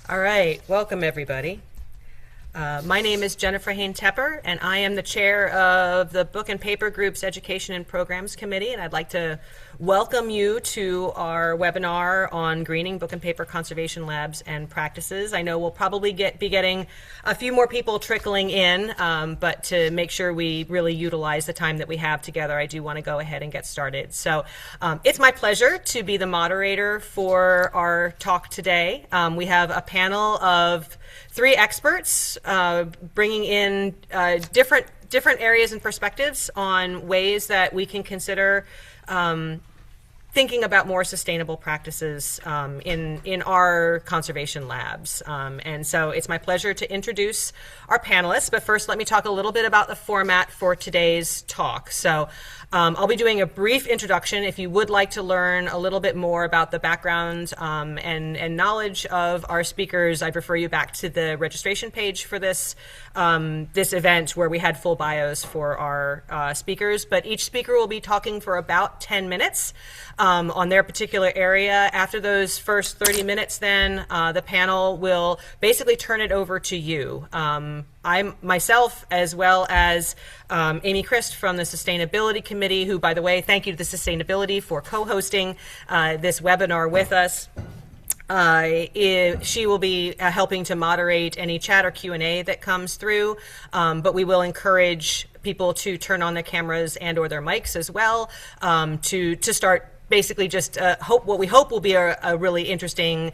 All right, welcome everybody. My name is Jennifer Hain-Tepper, and I am the chair of the Book and Paper Group's Education and Programs Committee, and I'd like to welcome you to our webinar on greening book and paper conservation labs and practices. I know we'll probably be getting a few more people trickling in, but to make sure we really utilize the time that we have together, I do want to go ahead and get started. So it's my pleasure to be the moderator for our talk today. We have a panel of three experts bringing in different areas and perspectives on ways that we can consider thinking about more sustainable practices in our conservation labs. And so it's my pleasure to introduce our panelists, but first let me talk a little bit about the format for today's talk. So I'll be doing a brief introduction. If you would like to learn a little bit more about the background and knowledge of our speakers, I'd refer you back to the registration page for this event where we had full bios for our speakers. But each speaker will be talking for about 10 minutes on their particular area. After those first 30 minutes, then the panel will basically turn it over to you. I myself, as well as Amy Christ from the Sustainability Committee, who, by the way, thank you to the Sustainability for co-hosting this webinar with us. She will be helping to moderate any chat or Q&A that comes through, but we will encourage people to turn on their cameras and or their mics as well to start basically just what we hope will be a really interesting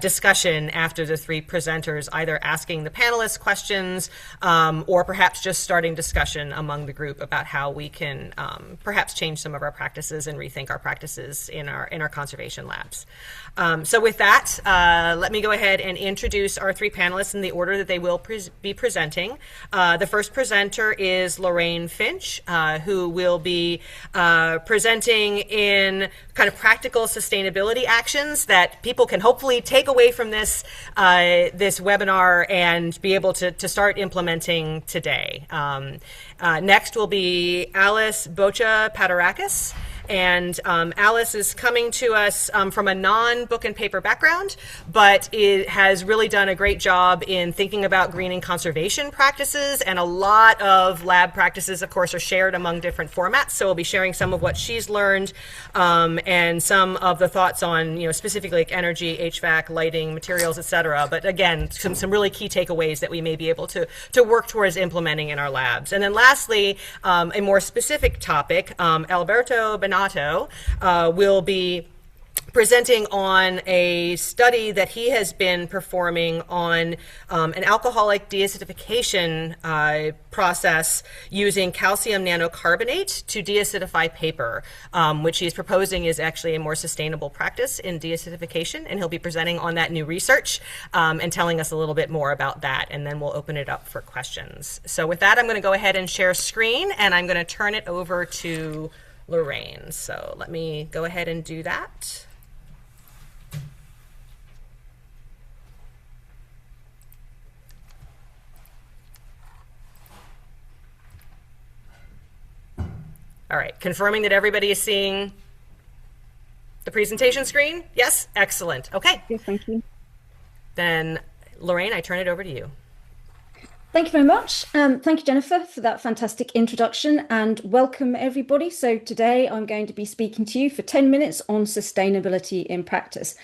discussion after the three presenters, either asking the panelists questions or perhaps just starting discussion among the group about how we can perhaps change some of our practices and rethink our practices in our conservation labs. So with that, let me go ahead and introduce our three panelists in the order that they will be presenting. The first presenter is Lorraine Finch, who will be presenting in kind of practical sustainability actions that people can hopefully take away from this webinar and be able to start implementing today. Next will be Alice Boccia Paterakis. And Alice is coming to us from a non-book and paper background, but it has really done a great job in thinking about greening conservation practices, and a lot of lab practices, of course, are shared among different formats. So we'll be sharing some of what she's learned and some of the thoughts on, specifically like energy, HVAC, lighting, materials, et cetera. But again, some really key takeaways that we may be able to work towards implementing in our labs. And then lastly, a more specific topic, Alberto Benato will be presenting on a study that he has been performing on an alcoholic deacidification process using calcium nanocarbonate to deacidify paper, which he's proposing is actually a more sustainable practice in deacidification. And he'll be presenting on that new research and telling us a little bit more about that. And then we'll open it up for questions. So with that, I'm going to go ahead and share screen, and I'm going to turn it over to Lorraine. So let me go ahead and do that. All right, confirming that everybody is seeing the presentation screen? Yes? Excellent. Okay. Yes, thank you. Then, Lorraine, I turn it over to you. Thank you very much. Thank you, Jennifer, for that fantastic introduction, and welcome everybody. So today I'm going to be speaking to you for 10 minutes on sustainability in practice.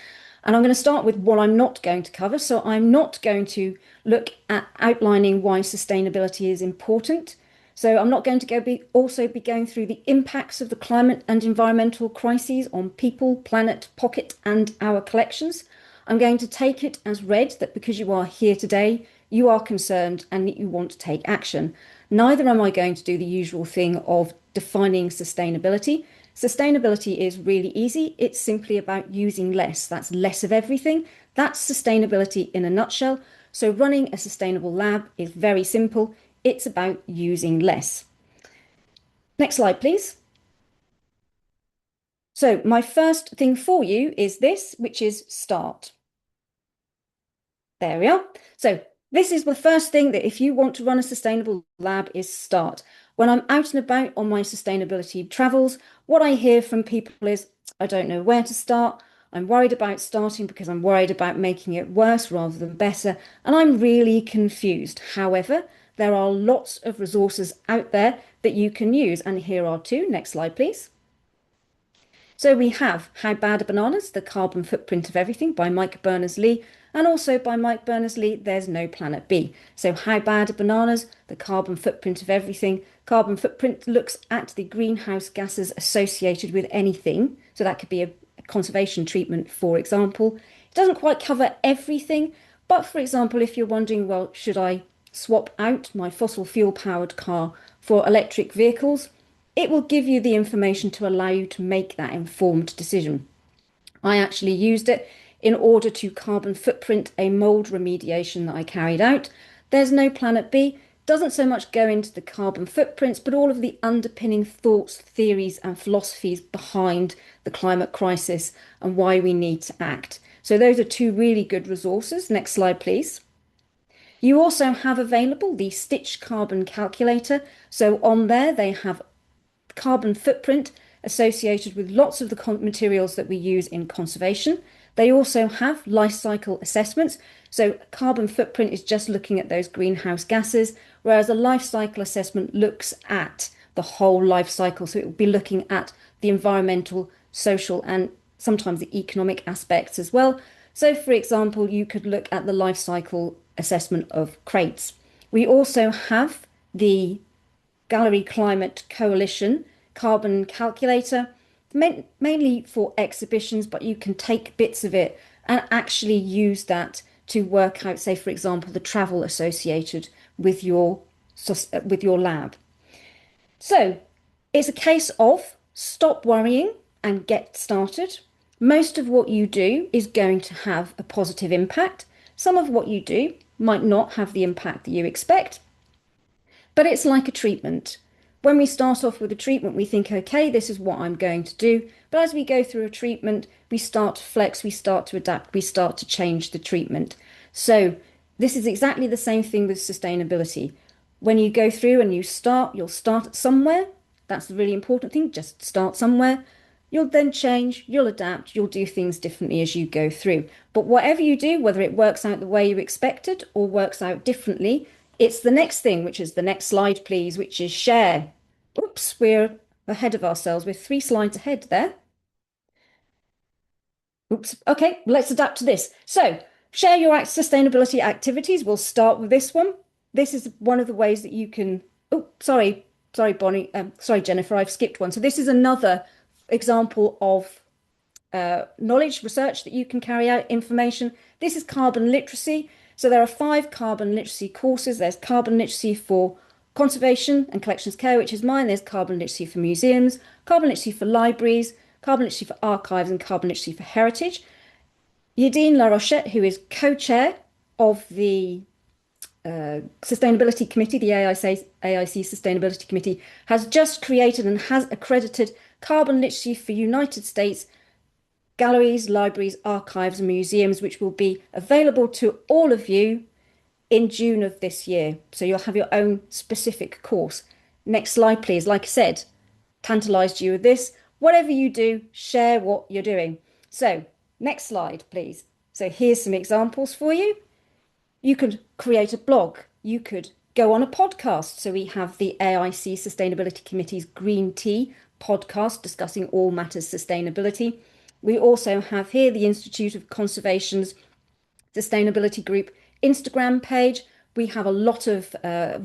And I'm going to start with what I'm not going to cover. So I'm not going to look at outlining why sustainability is important. So I'm not going to also be going through the impacts of the climate and environmental crises on people, planet, pocket, and our collections. I'm going to take it as read that because you are here today, you are concerned and that you want to take action. Neither am I going to do the usual thing of defining sustainability. Sustainability is really easy. It's simply about using less. That's less of everything. That's sustainability in a nutshell. So running a sustainable lab is very simple. It's about using less. Next slide, please. So my first thing for you is this, which is start. There we are. So this is the first thing that if you want to run a sustainable lab is start. When I'm out and about on my sustainability travels, what I hear from people is, I don't know where to start. I'm worried about starting because I'm worried about making it worse rather than better, and I'm really confused. However, there are lots of resources out there that you can use, and here are two. Next slide, please. So we have How Bad Are Bananas? The Carbon Footprint of Everything by Mike Berners-Lee, and also by Mike Berners-Lee, There's No Planet B. So How Bad Are Bananas? The Carbon Footprint of Everything. Carbon footprint looks at the greenhouse gases associated with anything. So that could be a conservation treatment, for example. It doesn't quite cover everything, but for example, if you're wondering, well, should I swap out my fossil fuel powered car for electric vehicles? It will give you the information to allow you to make that informed decision. I actually used it in order to carbon footprint a mold remediation that I carried out. There's No Planet B doesn't so much go into the carbon footprints, but all of the underpinning thoughts, theories, and philosophies behind the climate crisis and why we need to act. So those are two really good resources. Next slide, please. You also have available the Stitch Carbon Calculator. So on there, they have carbon footprint associated with lots of the materials that we use in conservation. They also have life cycle assessments. So carbon footprint is just looking at those greenhouse gases, whereas a life cycle assessment looks at the whole life cycle. So it will be looking at the environmental, social, and sometimes the economic aspects as well. So for example, you could look at the life cycle assessment of crates. We also have the Gallery Climate Coalition carbon calculator, mainly for exhibitions, but you can take bits of it and actually use that to work out, say, for example, the travel associated with your lab. So it's a case of stop worrying and get started. Most of what you do is going to have a positive impact. Some of what you do might not have the impact that you expect, but it's like a treatment. When we start off with a treatment, we think, okay, this is what I'm going to do. But as we go through a treatment, we start to flex, we start to adapt, we start to change the treatment. So this is exactly the same thing with sustainability. When you go through and you'll start somewhere. That's the really important thing. Just start somewhere. You'll then change, you'll adapt, you'll do things differently as you go through. But whatever you do, whether it works out the way you expected or works out differently, it's the next thing, which is the next slide, please, which is share. Oops, we're ahead of ourselves. We're 3 slides ahead there. Oops, okay, let's adapt to this. So, share your sustainability activities. We'll start with this one. This is one of the ways that you can, oh, sorry, Bonnie, sorry, Jennifer, I've skipped one. So this is another example of knowledge research that you can carry out, information. This is carbon literacy. So there are 5 carbon literacy courses. There's carbon literacy for conservation and collections care, which is mine. There's carbon literacy for museums, carbon literacy for libraries, carbon literacy for archives, and carbon literacy for heritage. Yadine La Rochette, who is co-chair of the Sustainability Committee, the AIC Sustainability Committee, has just created and has accredited carbon literacy for United States galleries, libraries, archives, and museums, which will be available to all of you in June of this year. So you'll have your own specific course. Next slide, please. Like I said, tantalized you with this. Whatever you do, share what you're doing. So next slide, please. So here's some examples for you. You could create a blog. You could go on a podcast. So we have the AIC Sustainability Committee's Green Tea podcast discussing all matters sustainability. We also have here the Institute of Conservation's Sustainability Group Instagram page. We have a lot of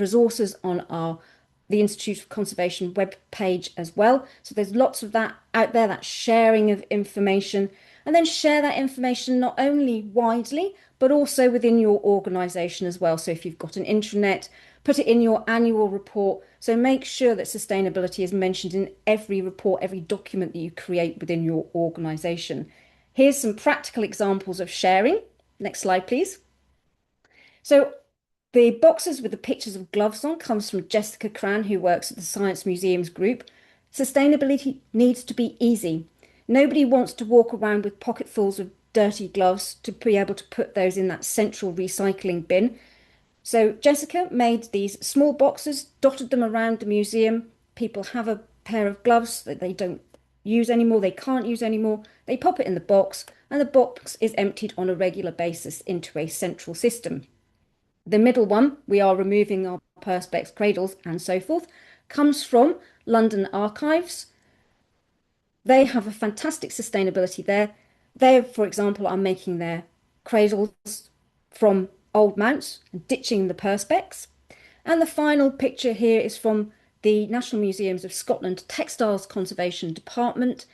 resources on the Institute of Conservation web page as well. So there's lots of that out there, that sharing of information, and then share that information not only widely, but also within your organisation as well. So if you've got an intranet, put it in your annual report. So make sure that sustainability is mentioned in every report, every document that you create within your organisation. Here's some practical examples of sharing. Next slide, please. So the boxes with the pictures of gloves on comes from Jessica Cran, who works at the Science Museums Group. Sustainability needs to be easy. Nobody wants to walk around with pocketfuls of dirty gloves to be able to put those in that central recycling bin. So Jessica made these small boxes, dotted them around the museum. People have a pair of gloves that they don't use anymore, they can't use anymore, they pop it in the box, and the box is emptied on a regular basis into a central system. The middle one, we are removing our perspex cradles and so forth, comes from London Archives. They have a fantastic sustainability there. They, for example, are making their cradles from old mounts and ditching the perspex. And the final picture here is from the National Museums of Scotland Textiles Conservation Department.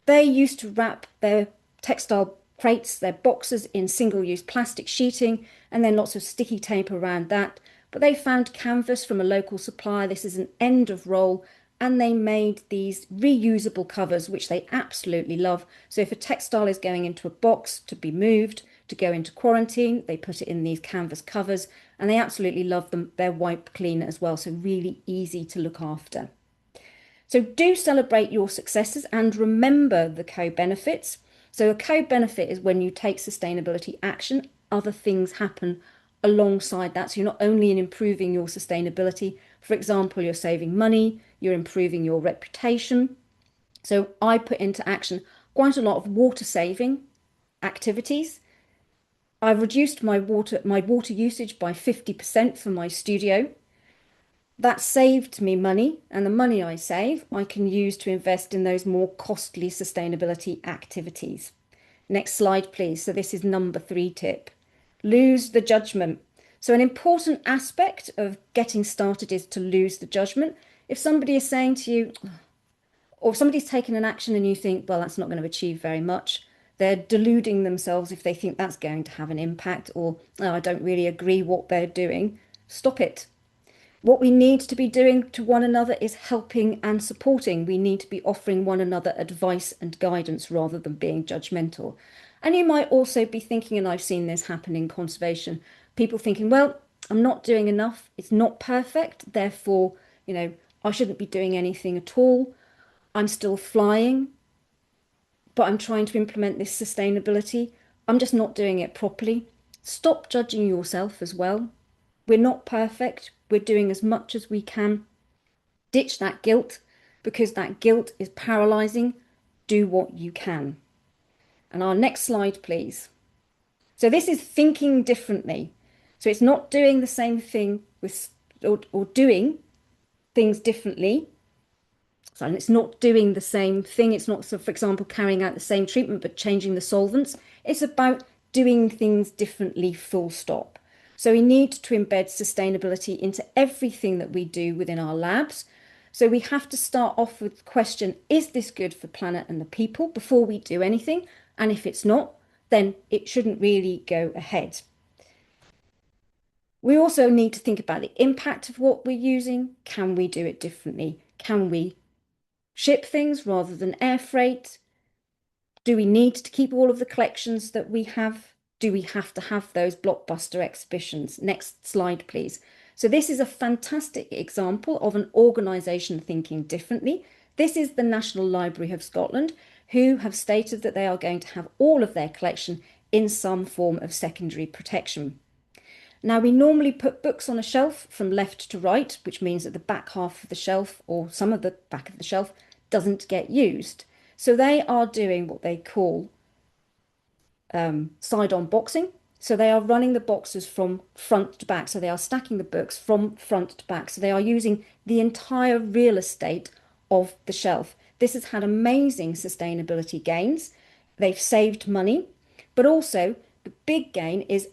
They used to wrap their textile crates, their boxes, in single-use plastic sheeting and then lots of sticky tape around that. But they found canvas from a local supplier. This is an end of roll, and they made these reusable covers, which they absolutely love. So if a textile is going into a box to be moved, to go into quarantine, they put it in these canvas covers, and they absolutely love them. They're wipe clean as well, so really easy to look after. So do celebrate your successes and remember the co-benefits. So a co-benefit is when you take sustainability action, other things happen alongside that. So you're not only improving your sustainability, for example, you're saving money, you're improving your reputation. So I put into action quite a lot of water saving activities. I've reduced my water usage by 50% for my studio. That saved me money, and the money I save, I can use to invest in those more costly sustainability activities. Next slide, please. So this is number 3 tip. Lose the judgment. So an important aspect of getting started is to lose the judgment. If somebody is saying to you, or if somebody's taken an action and you think, well, that's not going to achieve very much, they're deluding themselves if they think that's going to have an impact, or oh, I don't really agree what they're doing. Stop it. What we need to be doing to one another is helping and supporting. We need to be offering one another advice and guidance rather than being judgmental. And you might also be thinking, and I've seen this happen in conservation, people thinking, well, I'm not doing enough. It's not perfect. Therefore, I shouldn't be doing anything at all. I'm still flying, but I'm trying to implement this sustainability. I'm just not doing it properly. Stop judging yourself as well. We're not perfect. We're doing as much as we can. Ditch that guilt, because that guilt is paralyzing. Do what you can. And our next slide, please. So this is thinking differently. So it's not doing the same thing or doing things differently. So it's not doing the same thing. It's not, so for example, carrying out the same treatment but changing the solvents. It's about doing things differently, full stop. So we need to embed sustainability into everything that we do within our labs. So we have to start off with the question, is this good for the planet and the people before we do anything? And if it's not, then it shouldn't really go ahead. We also need to think about the impact of what we're using. Can we do it differently? Can we ship things rather than air freight? Do we need to keep all of the collections that we have? Do we have to have those blockbuster exhibitions? Next slide, please. So this is a fantastic example of an organisation thinking differently. This is the National Library of Scotland, who have stated that they are going to have all of their collection in some form of secondary protection. Now, we normally put books on a shelf from left to right, which means that the back half of the shelf or some of the back of the shelf doesn't get used. So they are doing what they call side-on boxing. So they are running the boxes from front to back. So they are stacking the books from front to back. So they are using the entire real estate of the shelf. This has had amazing sustainability gains. They've saved money, but also the big gain is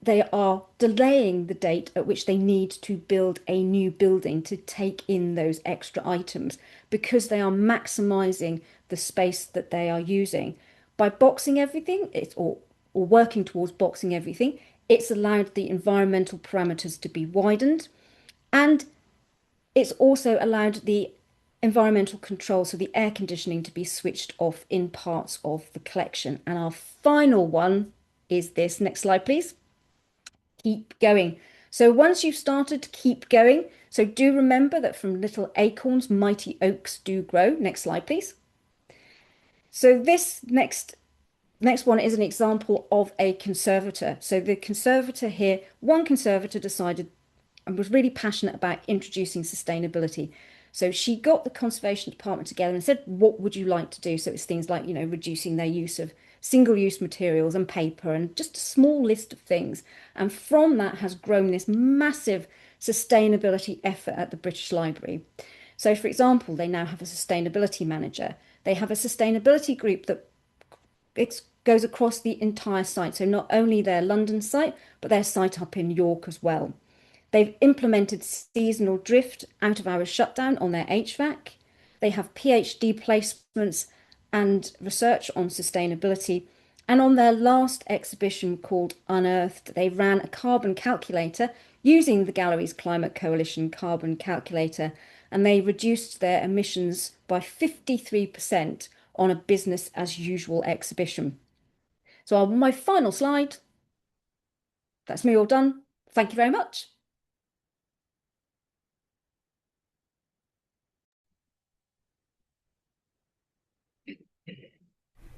they are delaying the date at which they need to build a new building to take in those extra items, because they are maximizing the space that they are using. By boxing everything, or working towards boxing everything, it's allowed the environmental parameters to be widened, and it's also allowed the environmental control, so the air conditioning, to be switched off in parts of the collection. And our final one is this. Next slide, please. Keep going. So once you've started, keep going. So do remember that from little acorns, mighty oaks do grow. Next slide, please. So this next one is an example of a conservator. So the conservator here, one conservator decided and was really passionate about introducing sustainability. So she got the conservation department together and said, what would you like to do? So it's things like, reducing their use of single-use materials and paper and just a small list of things. And from that has grown this massive sustainability effort at the British Library. So, for example, they now have a sustainability manager. They have a sustainability group that goes across the entire site. So not only their London site, but their site up in York as well. They've implemented seasonal drift out of hours shutdown on their HVAC. They have PhD placements and research on sustainability. And on their last exhibition called Unearthed, they ran a carbon calculator using the gallery's Climate Coalition carbon calculator, and they reduced their emissions by 53% on a business as usual exhibition. So on my final slide, that's me all done. Thank you very much.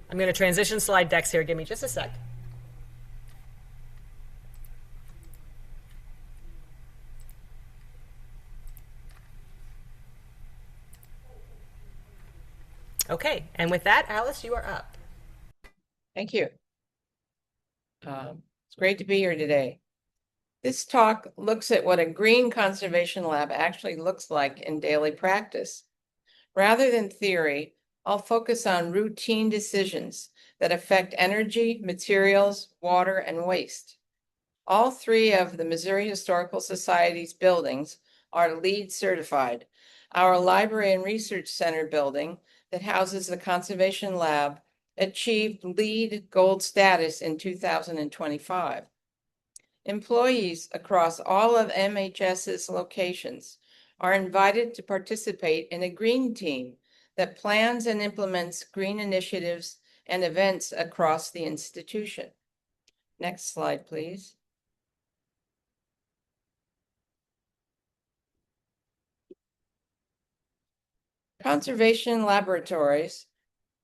I'm going to transition slide decks here. Give me just a sec. Okay, and with that, Alice, you are up. Thank you. It's great to be here today. This talk looks at what a green conservation lab actually looks like in daily practice. Rather than theory, I'll focus on routine decisions that affect energy, materials, water, and waste. All three of the Missouri Historical Society's buildings are LEED certified. Our Library and Research Center building that houses the Conservation Lab achieved LEED Gold status in 2025. Employees across all of MHS's locations are invited to participate in a green team that plans and implements green initiatives and events across the institution. Next slide, please. Conservation laboratories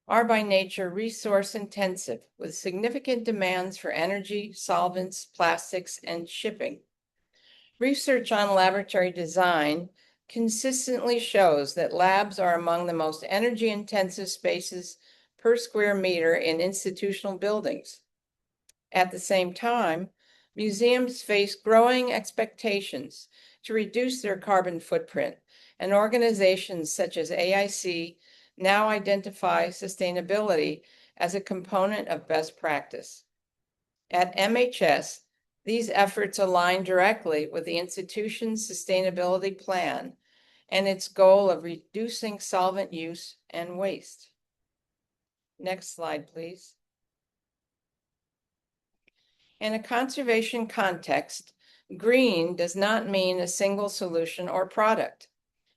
are by nature resource intensive with significant demands for energy, solvents, plastics, and shipping. Research on laboratory design consistently shows that labs are among the most energy intensive spaces per square meter in institutional buildings. At the same time, museums face growing expectations to reduce their carbon footprint, and organizations such as AIC now identify sustainability as a component of best practice. At MHS, these efforts align directly with the institution's sustainability plan and its goal of reducing solvent use and waste. Next slide, please. In a conservation context, green does not mean a single solution or product.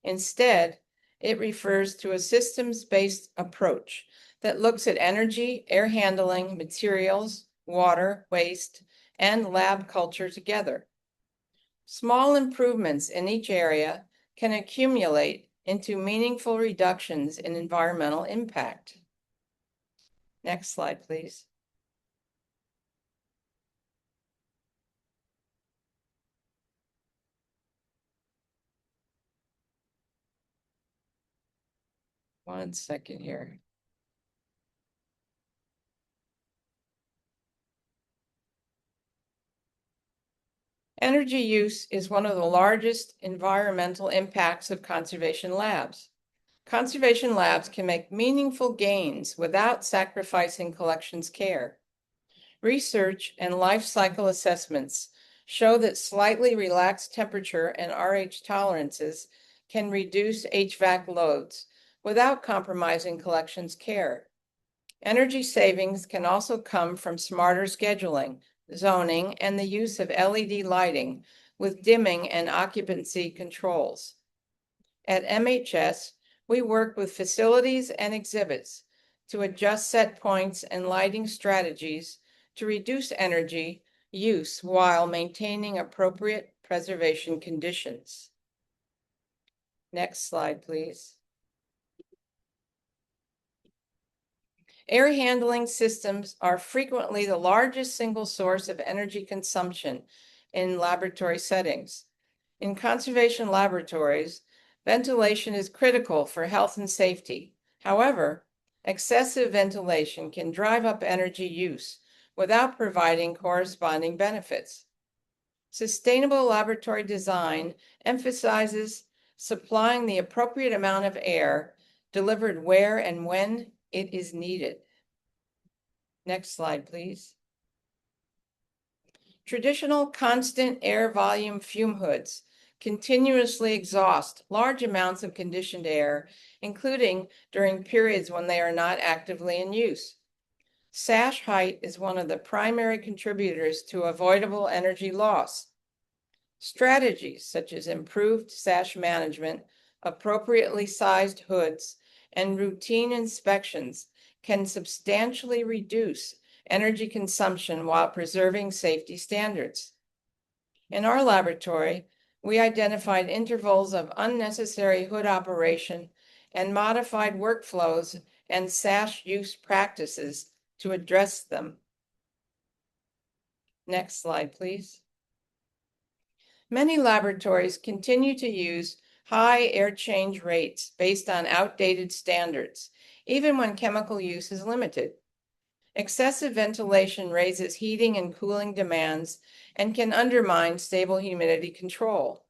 Instead, it refers to a systems-based approach that looks at energy, air handling, materials, water, waste, and lab culture together. Small improvements in each area can accumulate into meaningful reductions in environmental impact. Next slide, please. One second here. Energy use is one of the largest environmental impacts of conservation labs. Conservation labs can make meaningful gains without sacrificing collections care. Research and life cycle assessments show that slightly relaxed temperature and RH tolerances can reduce HVAC loads without compromising collections care. Energy savings can also come from smarter scheduling, zoning, and the use of LED lighting with dimming and occupancy controls. At MHS, we work with facilities and exhibits to adjust set points and lighting strategies to reduce energy use while maintaining appropriate preservation conditions. Next slide, please. Air handling systems are frequently the largest single source of energy consumption in laboratory settings. In conservation laboratories, Ventilation is critical for health and safety. However, excessive ventilation can drive up energy use without providing corresponding benefits. Sustainable laboratory design emphasizes supplying the appropriate amount of air delivered where and when it is needed. Next slide, please. Traditional constant air volume fume hoods continuously exhaust large amounts of conditioned air, including during periods when they are not actively in use. Sash height is one of the primary contributors to avoidable energy loss. Strategies such as improved sash management, appropriately sized hoods, and routine inspections can substantially reduce energy consumption while preserving safety standards. In our laboratory, we identified intervals of unnecessary hood operation and modified workflows and sash use practices to address them. Next slide, please. Many laboratories continue to use high air change rates based on outdated standards, even when chemical use is limited. Excessive ventilation raises heating and cooling demands and can undermine stable humidity control.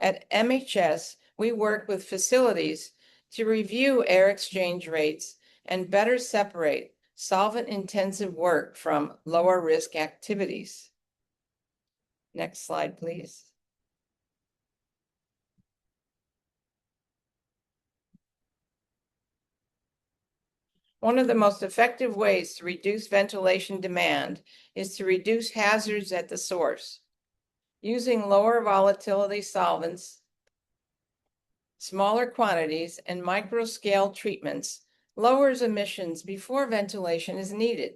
At MHS, we work with facilities to review air exchange rates and better separate solvent-intensive work from lower-risk activities. Next slide, please. One of the most effective ways to reduce ventilation demand is to reduce hazards at the source. Using lower volatility solvents, smaller quantities, and micro-scale treatments lowers emissions before ventilation is needed.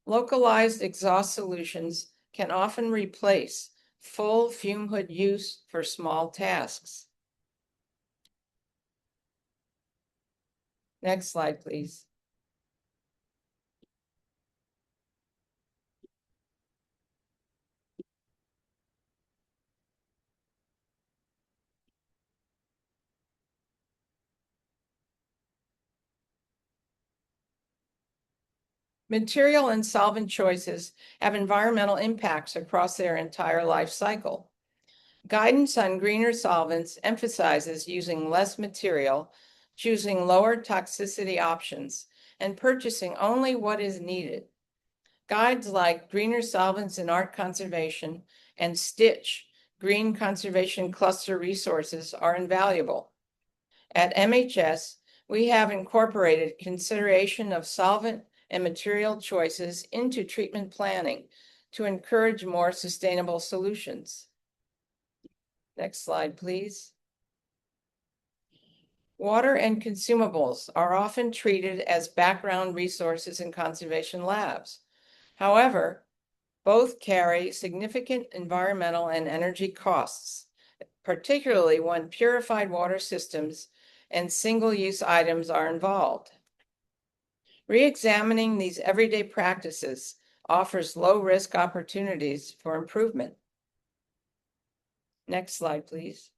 Localized exhaust solutions can often replace full fume hood use for small tasks. Next slide, please. Material and solvent choices have environmental impacts across their entire life cycle. Guidance on greener solvents emphasizes using less material, choosing lower toxicity options, and purchasing only what is needed. Guides like Greener Solvents in Art Conservation and STITCH, Green Conservation Cluster Resources, are invaluable. At MHS, we have incorporated consideration of solvent and material choices into treatment planning to encourage more sustainable solutions. Next slide, please. Water and consumables are often treated as background resources in conservation labs. However, both carry significant environmental and energy costs, particularly when purified water systems and single-use items are involved. Re-examining these everyday practices offers low-risk opportunities for improvement. Next slide, please.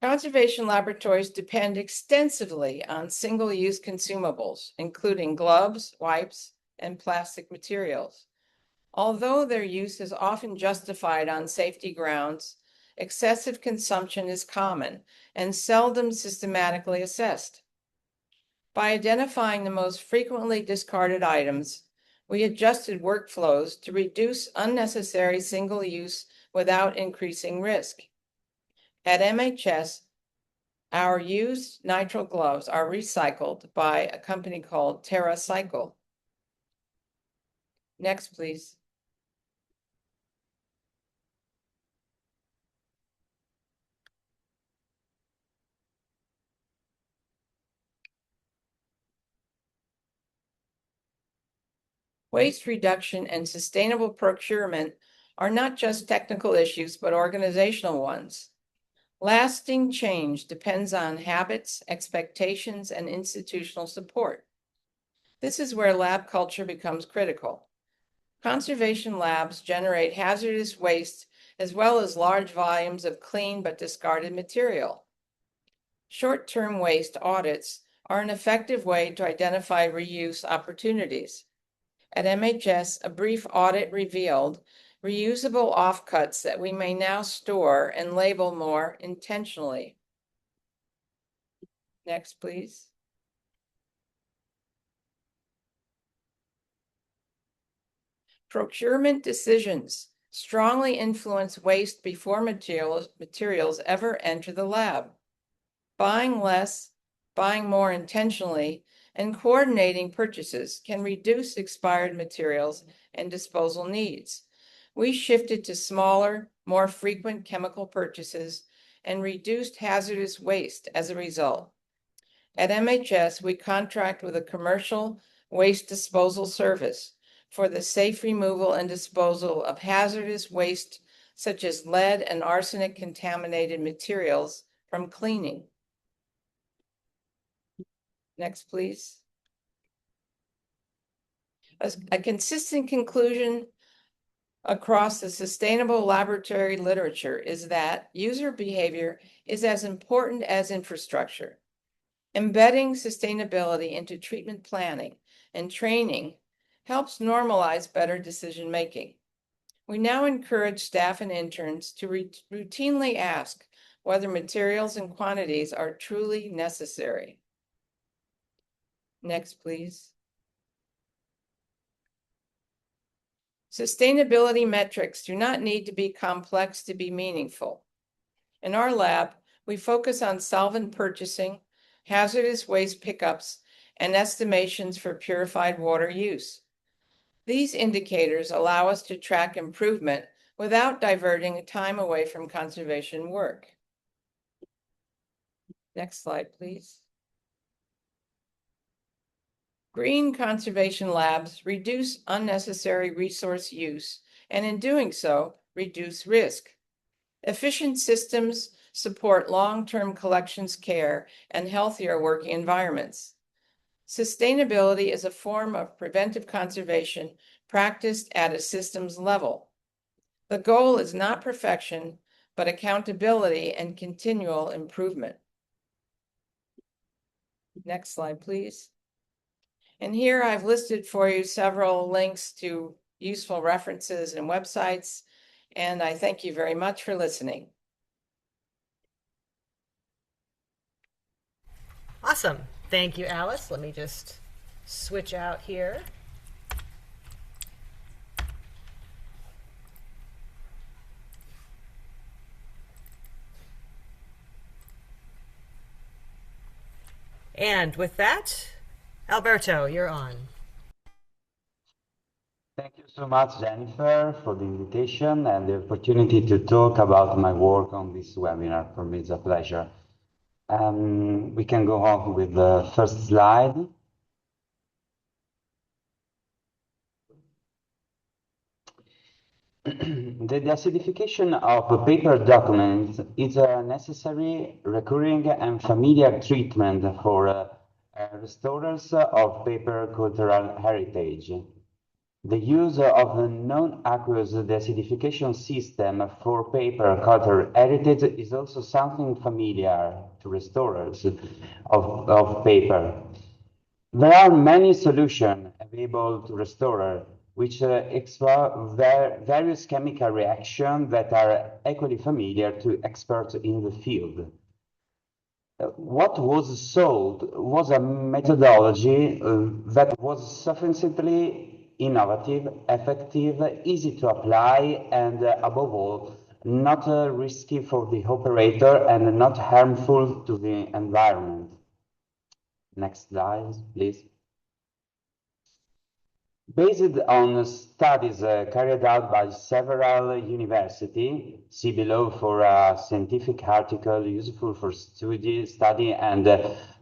Conservation laboratories depend extensively on single-use consumables, including gloves, wipes, and plastic materials. Although their use is often justified on safety grounds, excessive consumption is common and seldom systematically assessed. By identifying the most frequently discarded items, we adjusted workflows to reduce unnecessary single use without increasing risk. At MHS, our used nitrile gloves are recycled by a company called TerraCycle. Next, please. Waste reduction and sustainable procurement are not just technical issues, but organizational ones. Lasting change depends on habits, expectations, and institutional support. This is where lab culture becomes critical. Conservation labs generate hazardous waste as well as large volumes of clean but discarded material. Short-term waste audits are an effective way to identify reuse opportunities. At MHS, a brief audit revealed reusable offcuts that we may now store and label more intentionally. Next, please. Procurement decisions strongly influence waste before materials ever enter the lab. Buying less, buying more intentionally, and coordinating purchases can reduce expired materials and disposal needs. We shifted to smaller, more frequent chemical purchases and reduced hazardous waste as a result. At MHS, we contract with a commercial waste disposal service for the safe removal and disposal of hazardous waste such as lead and arsenic contaminated materials from cleaning. Next, please. A consistent conclusion across the sustainable laboratory literature is that user behavior is as important as infrastructure. Embedding sustainability into treatment planning and training helps normalize better decision-making. We now encourage staff and interns to routinely ask whether materials and quantities are truly necessary. Next, please. Sustainability metrics do not need to be complex to be meaningful. In our lab, we focus on solvent purchasing, hazardous waste pickups, and estimations for purified water use. These indicators allow us to track improvement without diverting time away from conservation work. Next slide, please. Green conservation labs reduce unnecessary resource use and in doing so, reduce risk. Efficient systems support long-term collections care and healthier working environments. Sustainability is a form of preventive conservation practiced at a systems level. The goal is not perfection, but accountability and continual improvement. Next slide, please. And here I've listed for you several links to useful references and websites, and I thank you very much for listening. Awesome. Thank you, Alice. Let me just switch out here. And with that, Alberto, you're on. Thank you so much, Jennifer, for the invitation and the opportunity to talk about my work on this webinar. For me, it's a pleasure. We can go on with the first slide. The deacidification of paper documents is a necessary, recurring, and familiar treatment for restorers of paper cultural heritage. The use of a non-aqueous deacidification system for paper cultural heritage is also something familiar to restorers of paper. There are many solutions available to restorer which explore various chemical reactions that are equally familiar to experts in the field. What was sought was a methodology that was sufficiently innovative, effective, easy to apply, and above all, not risky for the operator and not harmful to the environment. Next slide, please. Based on studies carried out by several universities, see below for a scientific article useful for study and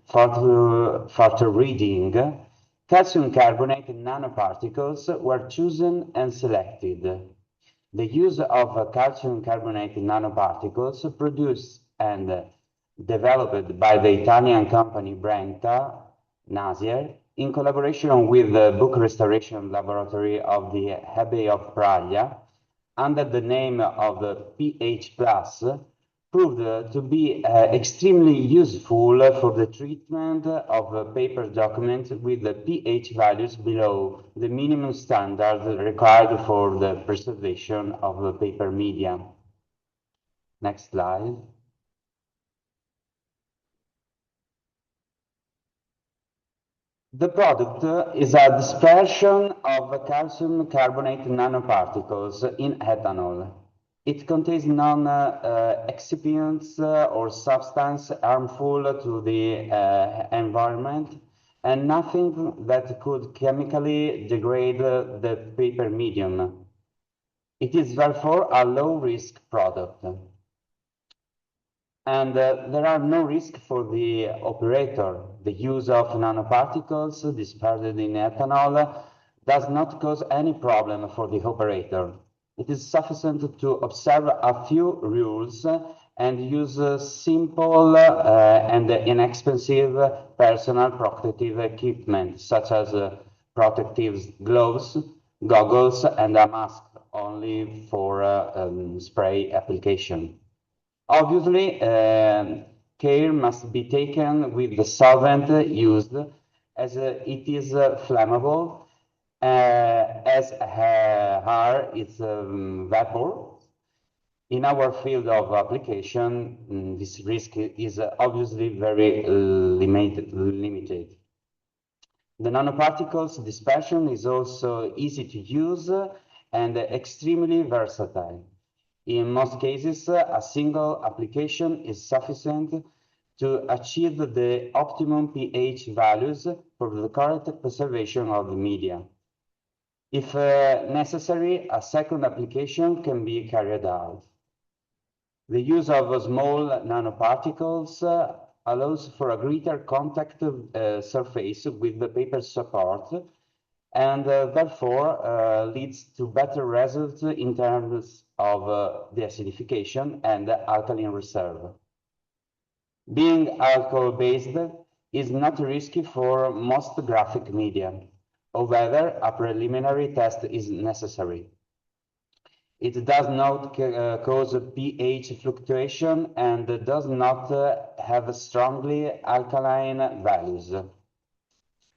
further reading, calcium carbonate nanoparticles were chosen and selected. The use of calcium carbonate nanoparticles produced and developed by the Italian company Brenta Nasier in collaboration with the book restoration laboratory of the Abbey of Praglia, under the name of the pH+, proved to be extremely useful for the treatment of paper documents with the pH values below the minimum standard required for the preservation of the paper media. Next slide. The product is a dispersion of calcium carbonate nanoparticles in ethanol. It contains non-excipients or substance harmful to the environment and nothing that could chemically degrade the paper medium. It is therefore a low-risk product. And there are no risks for the operator. The use of nanoparticles dispersed in ethanol does not cause any problem for the operator. It is sufficient to observe a few rules and use simple and inexpensive personal protective equipment, such as protective gloves, goggles, and a mask only for spray application. Obviously, care must be taken with the solvent used, as it is flammable, as are its vapor. In our field of application, this risk is obviously very limited. The nanoparticles dispersion is also easy to use and extremely versatile. In most cases, a single application is sufficient to achieve the optimum pH values for the correct preservation of the media. If necessary, a second application can be carried out. The use of small nanoparticles allows for a greater contact surface with the paper support and therefore leads to better results in terms of deacidification and alkaline reserve. Being alcohol-based is not risky for most graphic media. However, a preliminary test is necessary. It does not cause pH fluctuation and does not have strongly alkaline values.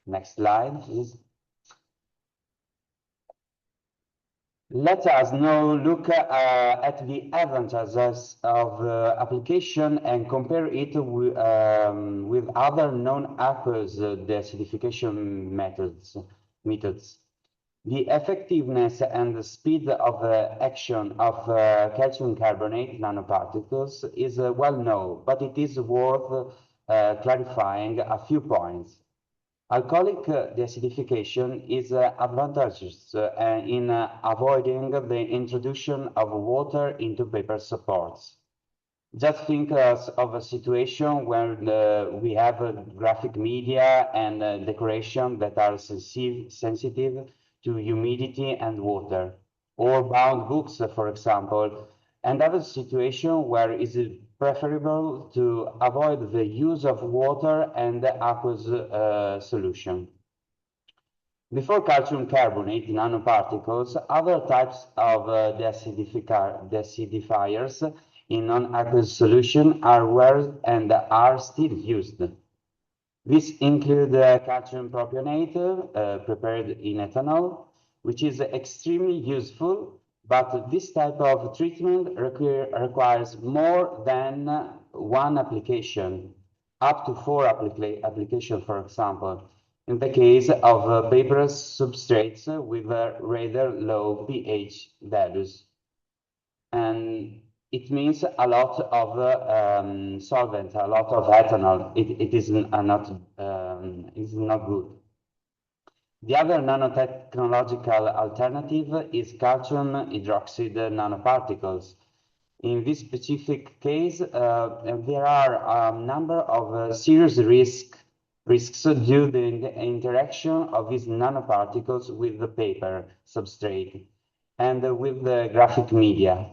Next slide, please. Let us now look at the advantages of application and compare it with other known aqueous deacidification methods. The effectiveness and the speed of action of calcium carbonate nanoparticles is well known, but it is worth clarifying a few points. Alcoholic deacidification is advantageous in avoiding the introduction of water into paper supports. Just think of a situation where we have graphic media and decoration that are sensitive to humidity and water, or bound books, for example, and have a situation where it is preferable to avoid the use of water and aqueous solution. Before calcium carbonate nanoparticles, other types of deacidifiers in non-aqueous solution are were and are still used. These include calcium propionate prepared in ethanol, which is extremely useful, but this type of treatment requires more than one application, up to 4 applications, for example, in the case of paper substrates with rather low pH values. And it means a lot of solvent, a lot of ethanol. It is not good. The other nanotechnological alternative is calcium hydroxide nanoparticles. In this specific case, there are a number of serious risks due to the interaction of these nanoparticles with the paper substrate and with the graphic media.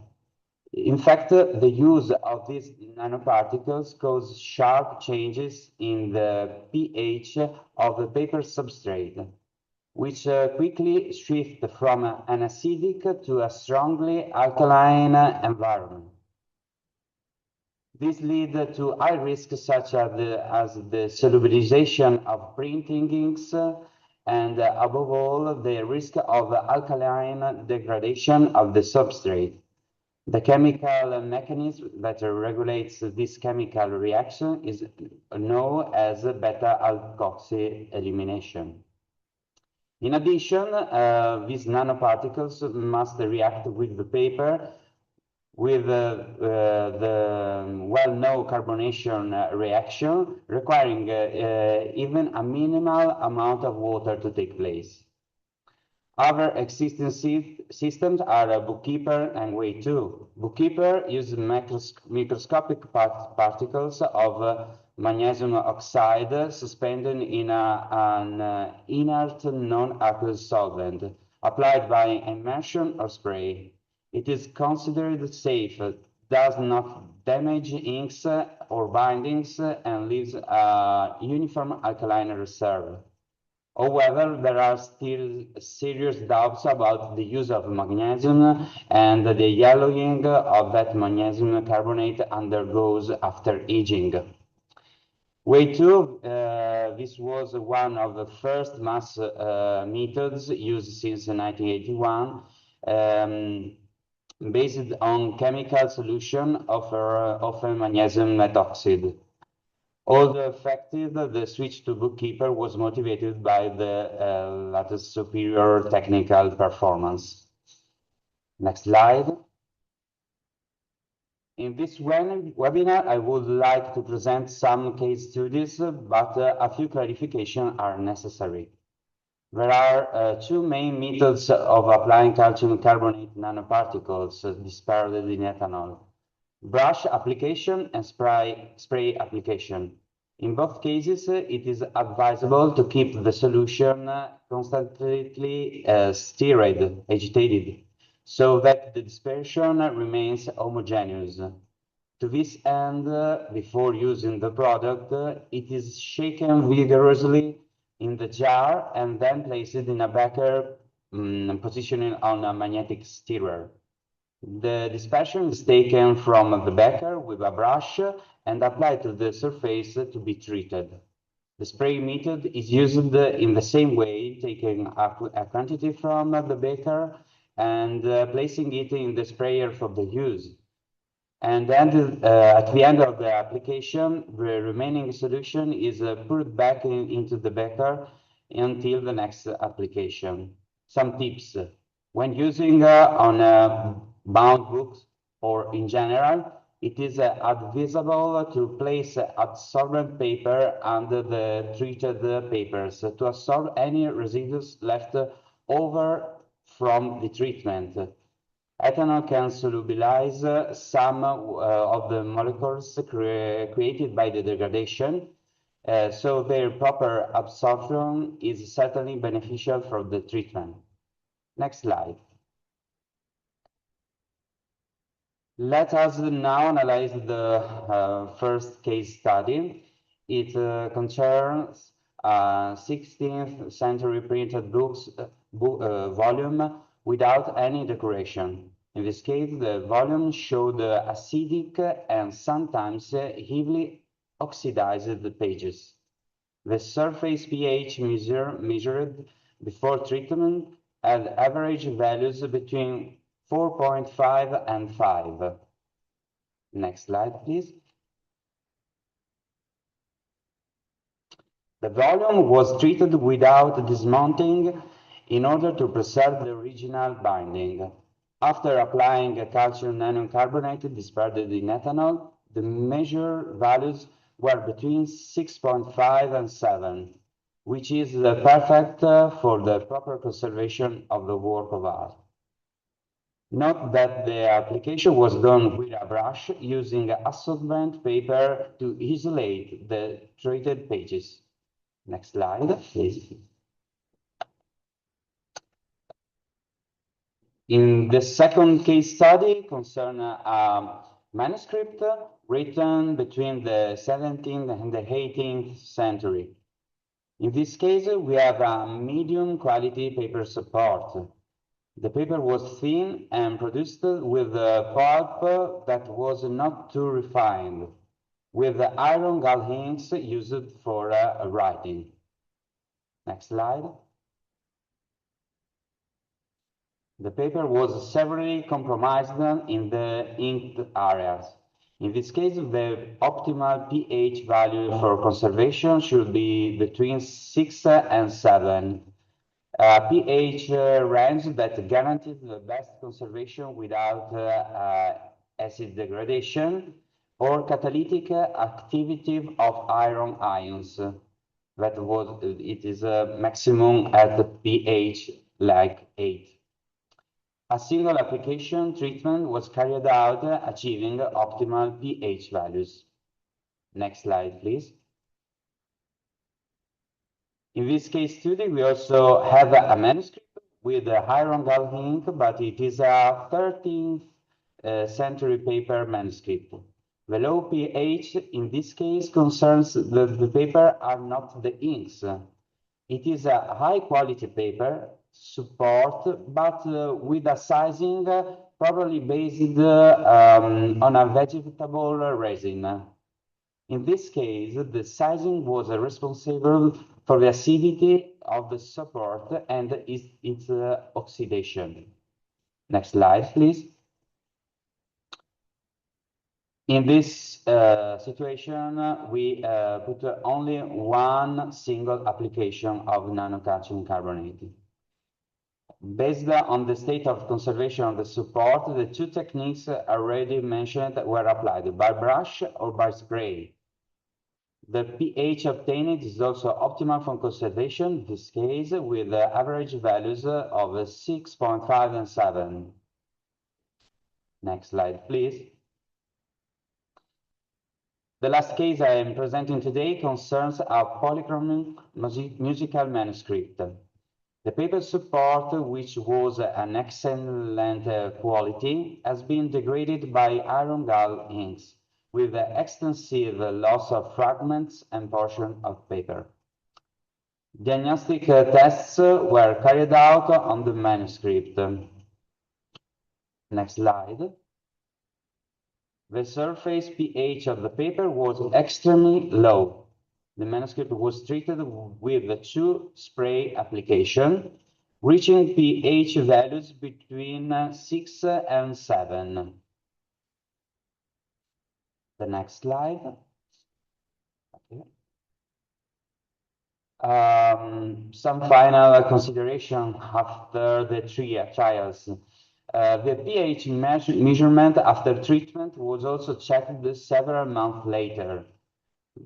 In fact, the use of these nanoparticles cause sharp changes in the pH of the paper substrate, which quickly shift from an acidic to a strongly alkaline environment. This leads to high risks such as the solubilization of printing inks and above all, the risk of alkaline degradation of the substrate. The chemical mechanism that regulates this chemical reaction is known as beta-alkoxy elimination. In addition, these nanoparticles must react with the paper with the well-known carbonation reaction, requiring even a minimal amount of water to take place. Other existing systems are Bookkeeper and Way 2. Bookkeeper uses microscopic particles of magnesium oxide suspended in an inert non-aqueous solvent applied by immersion or spray. It is considered safe, does not damage inks or bindings, and leaves a uniform alkaline reserve. However, there are still serious doubts about the use of magnesium and the yellowing of that magnesium carbonate undergoes after aging. Way 2, this was one of the first mass methods used since 1981, based on chemical solution of magnesium methoxide. Although effective, the switch to Bookkeeper was motivated by the latest superior technical performance. Next slide. In this webinar, I would like to present some case studies, but a few clarifications are necessary. There are two main methods of applying calcium carbonate nanoparticles dispersed in ethanol: brush application and spray application. In both cases, it is advisable to keep the solution constantly stirred, agitated, so that the dispersion remains homogeneous. To this end, before using the product, it is shaken vigorously in the jar and then placed in a beaker positioning on a magnetic stirrer. The dispersion is taken from the beaker with a brush and applied to the surface to be treated. The spray method is used in the same way, taking a quantity from the beaker and placing it in the sprayer for the use. And then at the end of the application, the remaining solution is poured back into the beaker until the next application. Some tips. When using on bound books or in general, it is advisable to place absorbent paper under the treated papers to absorb any residues left over from the treatment. Ethanol can solubilize some of the molecules created by the degradation, so their proper absorption is certainly beneficial for the treatment. Next slide. Let us now analyze the first case study. It concerns a 16th century printed books volume without any decoration. In this case, the volume showed acidic and sometimes heavily oxidized pages. The surface pH measured before treatment had average values between 4.5 and 5. Next slide, please. The volume was treated without dismounting in order to preserve the original binding. After applying calcium nanocarbonate dispersed in ethanol, the measured values were between 6.5 and 7, which is perfect for the proper conservation of the work of art. Note that the application was done with a brush using absorbent paper to isolate the treated pages. Next slide, please. In the second case study concern a manuscript written between the 17th and the 18th century. In this case, we have a medium quality paper support. The paper was thin and produced with a pulp that was not too refined, with the iron gall inks used for writing. Next slide. The paper was severely compromised in the inked areas. In this case, the optimal pH value for conservation should be between 6 and 7. pH range that guarantees the best conservation without acid degradation or catalytic activity of iron ions. It is a maximum at the pH like 8. A single application treatment was carried out, achieving optimal pH values. Next slide, please. In this case study, we also have a manuscript with a iron gall ink, but it is a 13th century paper manuscript. The low pH in this case concerns the paper are not the inks. It is a high quality paper support, but with a sizing probably based on a vegetable resin. In this case, the sizing was responsible for the acidity of the support and its oxidation. Next slide, please. In this situation, we put only one single application of nanocalcium carbonate. Based on the state of conservation of the support, the two techniques already mentioned were applied by brush or by spray. The pH obtained is also optimal for conservation, in this case, with average values of 6.5 and 7. Next slide, please. The last case I am presenting today concerns a polychromic musical manuscript. The paper support, which was an excellent quality, has been degraded by iron gall inks, with extensive loss of fragments and portions of paper. Diagnostic tests were carried out on the manuscript. Next slide. The surface pH of the paper was extremely low. The manuscript was treated with the two spray application, reaching pH values between 6 and 7. The next slide. Okay. Some final consideration after the 3 trials. The pH measurement after treatment was also checked several months later.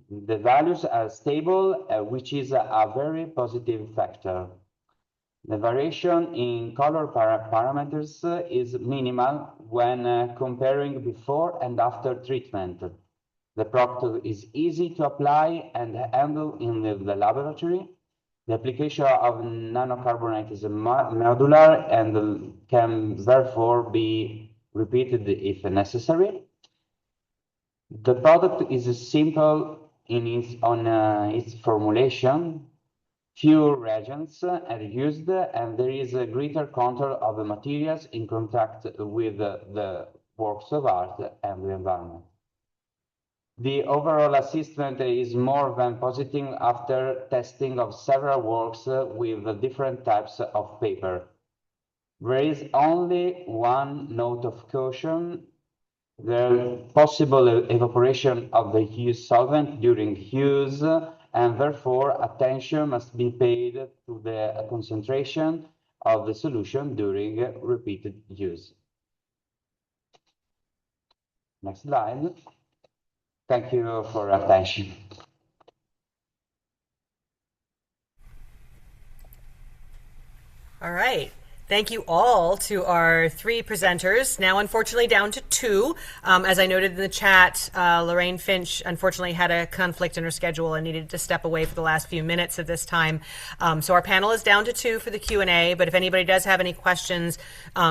The values are stable, which is a very positive factor. The variation in color parameters is minimal when comparing before and after treatment. The product is easy to apply and handle in the laboratory. The application of nanocarbonate is modular and can therefore be repeated if necessary. The product is simple in its formulation. Few reagents are used, and there is a greater control of the materials in contact with the works of art and the environment. The overall assessment is more than positive after testing of several works with different types of paper. There is only one note of caution: the possible evaporation of the used solvent during use, and therefore attention must be paid to the concentration of the solution during repeated use. Next slide. Thank you for your attention. All right. Thank you all to our 3 presenters, now unfortunately down to 2. As I noted in the chat, Lorraine Finch unfortunately had a conflict in her schedule and needed to step away for the last few minutes of this time. So our panel is down to 2 for the Q&A, but if anybody does have any questions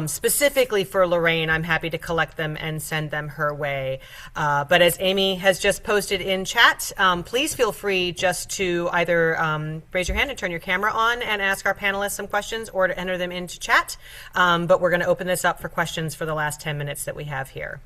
specifically for Lorraine, I'm happy to collect them and send them her way. But as Amy has just posted in chat, please feel free just to either raise your hand and turn your camera on and ask our panelists some questions, or to enter them into chat. But we're going to open this up for questions for the last 10 minutes that we have here.